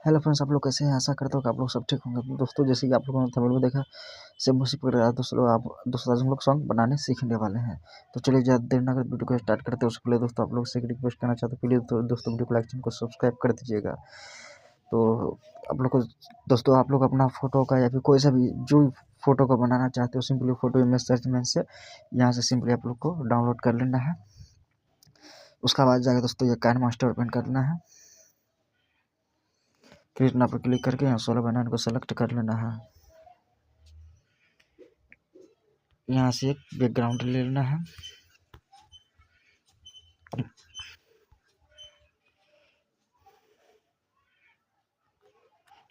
Hello friends, आप लोग कैसे हैं? आशा करता हूँ कि आप लोग सब ठीक होंगे। तो दोस्तों, जैसे कि आप लोगों ने थंबनेल में देखा, सेम उसी प्रकार दोस्तों आज हम लोग सॉन्ग बनाने सीखने वाले हैं। तो चलिए ज़्यादा देर ना कर वीडियो को स्टार्ट करते हैं। उसके लिए दोस्तों आप लोग से एक रिक्वेस्ट करना चाहते हैं, प्लीज़ दोस्तों वीडियो को लाइक, चैनल को सब्सक्राइब कर दीजिएगा। तो आप लोग को दोस्तों, आप लोग अपना फ़ोटो का या फिर कोई सा भी जो भी फ़ोटो को बनाना चाहते हो, सिंपली फ़ोटो इमेज सर्च में से यहाँ से सिंपली आप लोग को डाउनलोड कर लेना है। उसका बाद जाकर दोस्तों ये काइन मास्टर ओपन करना है। क्रिएट नाउ पर क्लिक करके यहाँ 16 बनाने को सेलेक्ट कर लेना है। यहाँ से एक बैकग्राउंड ले लेना है।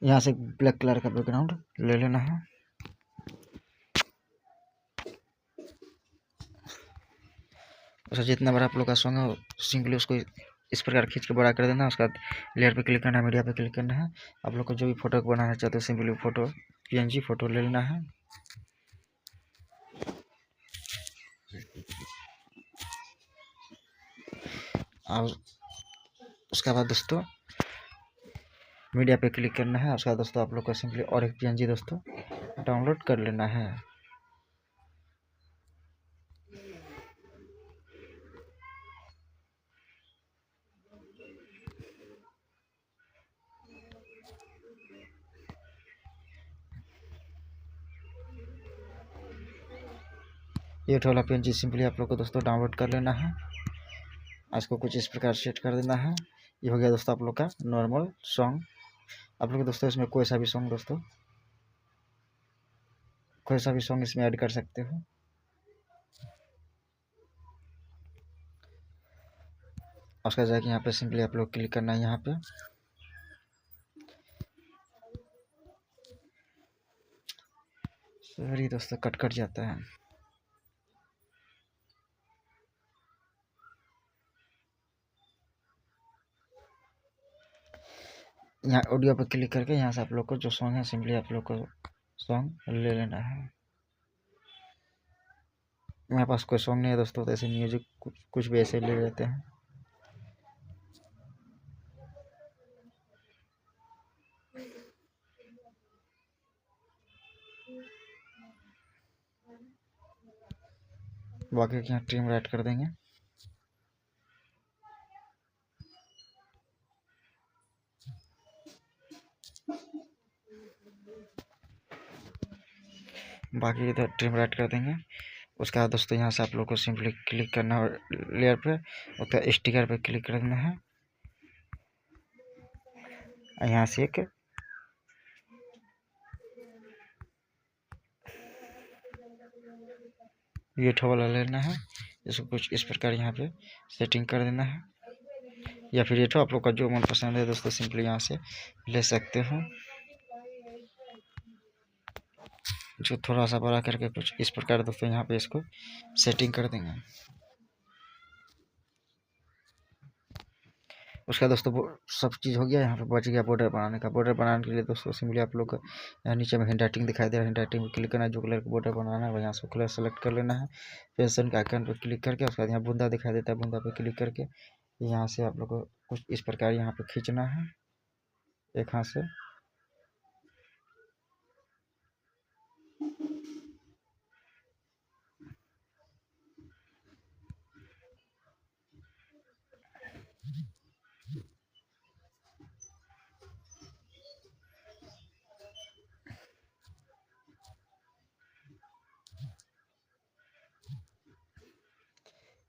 यहाँ से ब्लैक कलर का बैकग्राउंड ले लेना है। उसका जितना बड़ा आप लोग का सॉन्ग है सिंपली उसको इस प्रकार खींच के बड़ा कर देना है। उसके बाद लेयर पे क्लिक करना है, मीडिया पे क्लिक करना है। आप लोग को जो भी फोटो बनाना चाहते हो सिंपली फोटो PNG फोटो ले लेना है। और उसके बाद दोस्तों मीडिया पे क्लिक करना है। उसके बाद दोस्तों आप लोग को सिंपली और एक PNG दोस्तों डाउनलोड कर लेना है। ये वाला PNG सिंपली आप लोग को दोस्तों डाउनलोड कर लेना है। इसको कुछ इस प्रकार सेट कर देना है। ये हो गया दोस्तों आप लोग का नॉर्मल सॉन्ग। आप लोग दोस्तों इसमें कोई सा भी सॉन्ग दोस्तों कोई सा भी सॉन्ग इसमें ऐड कर सकते हो। उसका जाके यहाँ पे सिंपली आप लोग क्लिक करना है। यहाँ पे सॉरी दोस्तों कट जाता है। यहाँ ऑडियो पर क्लिक करके यहाँ से आप लोग को जो सॉन्ग है सिंपली आप लोग को सॉन्ग ले लेना है। मेरे पास कोई सॉन्ग नहीं है दोस्तों, तो ऐसे म्यूजिक कुछ भी ऐसे ले लेते हैं। बाकी यहाँ ट्रिम राइट कर देंगे। बाकी इधर ट्रिम राइट कर देंगे। उसके बाद दोस्तों यहाँ से आप लोग को सिंपली क्लिक करना है लेयर पे, उसका स्टिकर पे क्लिक कर देना है। यहाँ से एक ये वाला लेना है। इसको कुछ इस प्रकार यहाँ पे सेटिंग कर देना है। या फिर ये आप लोग का जो मन पसंद है दोस्तों सिंपली यहाँ से ले सकते हो। जो थोड़ा सा बड़ा करके कुछ इस प्रकार दोस्तों यहाँ पे इसको सेटिंग कर देंगे। उसका दोस्तों सब चीज़ हो गया। यहाँ पे बच गया बॉर्डर बनाने का। बॉर्डर बनाने के लिए दोस्तों सिंपली आप लोग यहाँ नीचे में हैंड राइटिंग दिखाई दे रहा है। हैंड राइटिंग पर क्लिक करना है। जो कलर का बॉर्डर बनाना है यहाँ से कलर सेलेक्ट कर लेना है। पेंसिल के आइकन पर क्लिक करके उसके बाद यहाँ बूंदा दिखाई देता है, बूंदा पर क्लिक करके यहाँ से आप लोग को कुछ इस प्रकार यहाँ पे खींचना है एक हाथ से।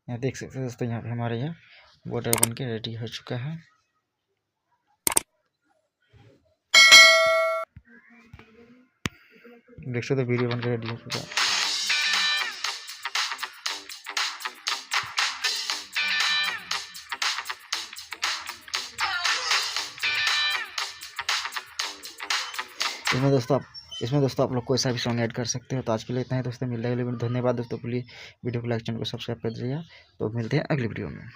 यहाँ देख सकते हैं दोस्तों, यहाँ पे हमारे यहाँ बॉर्डर बन के रेडी हो चुका है। देख सकते हो वीडियो बन के रेडी हो चुका है। इसमें दोस्तों आप लोग कोई सा भी सॉन्ग ऐड कर सकते हो। तो आज के लिए इतना ही दोस्तों, मिलता है अगले वीडियो। धन्यवाद दोस्तों, प्लीज़ वीडियो को लाइक, चैनल को सब्सक्राइब कर दीजिएगा। तो मिलते हैं अगली वीडियो में।